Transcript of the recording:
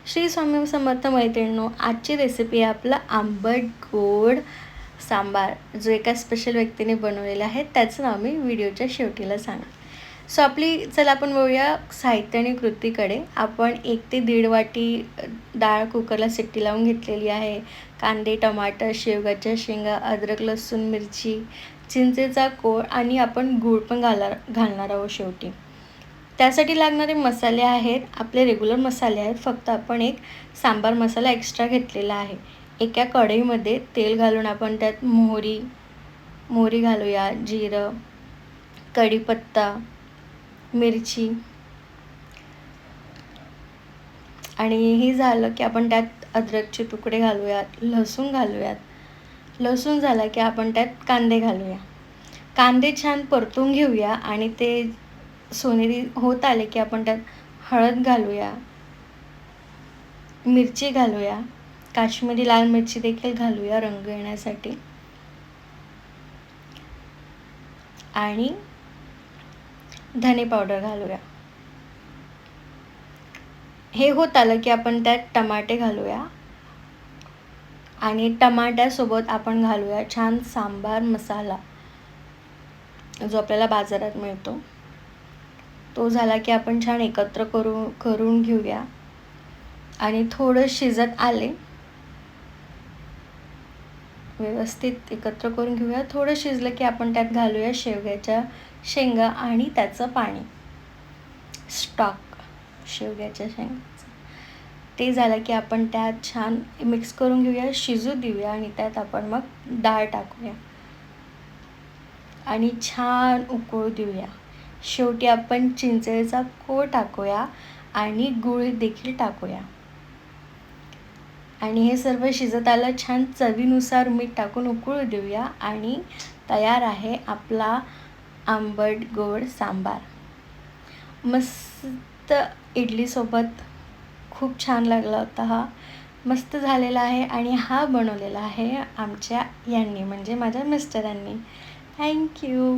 श्री स्वामी समर्थ मैत्रिणींनो, आजची रेसिपी आहे आपला आंबट गोड सांबार, जो एका स्पेशल व्यक्तीने बनवलेला आहे. त्याचं नाव मी व्हिडिओच्या शेवटीला सांगेन. सो चला आपण वळूया साहित्य आणि कृतीकडे. आपण 1 ते 1.5 वाटी डाळ कुकरला शिट्टी लावून घेतलेली आहे. कांदे, टमाटर, शेवगाच्या शेंगा, अद्रक, लसूण, मिरची, चिंचेचा कोळ आणि आपण गूळ पण घालणार आहोत शेवटी. त्यासाठी लागणारे मसाले आहेत आपले रेग्युलर मसाले आहेत. फक्त आपण एक सांबार मसाला एक्स्ट्रा घेतलेला आहे. एका कढईमध्ये तेल घालून आपण त्यात मोहरी घालूया, जिरं, कढीपत्ता, मिरची आणि हे झालं की आपण त्यात अद्रकचे तुकडे घालूयात, लसूण घालूयात. लसूण झाला की आपण त्यात कांदे घालूया. कांदे छान परतून घेऊया आणि ते सोनेरी होत आले की आपण त्यात हळद घालूया, मिरची घालूया, काश्मीरी लाल मिरची देखील घालूया रंग येण्यासाठी आणि धने पावडर घालूया. हे होत आलं की आपण त्यात टमाटे घालूया आणि टमाट्यासोबत आपण घालूया छान सांबार मसाला, जो आपल्याला बाजारात मिळतो. तो झाला की आपण छान एकत्र करून घेऊया आणि थोडं शिजत आले व्यवस्थित एकत्र करून घेऊया. थोडं शिजलं की आपण त्यात घालूया शेवग्याच्या शेंगा आणि त्याचं पाणी, स्टॉक शेवग्याच्या शेंगाचं. ते झालं की आपण त्यात छान मिक्स करून घेऊया, शिजू देऊया आणि त्यात आपण मग डाळ टाकूया आणि छान उकळू देऊया. शेवटी आपण चिंचेचा कोळ टाकूया आणि गूळ देखील टाकूया आणि हे सर्व शिजत आलं. छान चवीनुसार मीठ टाकून उकळू देऊया आणि तयार आहे आपला आंबट गोड सांबार. मस्त इडलीसोबत खूप छान लागला होता. हा मस्त झालेला आहे आणि हा बनवलेला आहे आमच्या यांनी, म्हणजे माझ्या मिस्टरांनी. थँक्यू.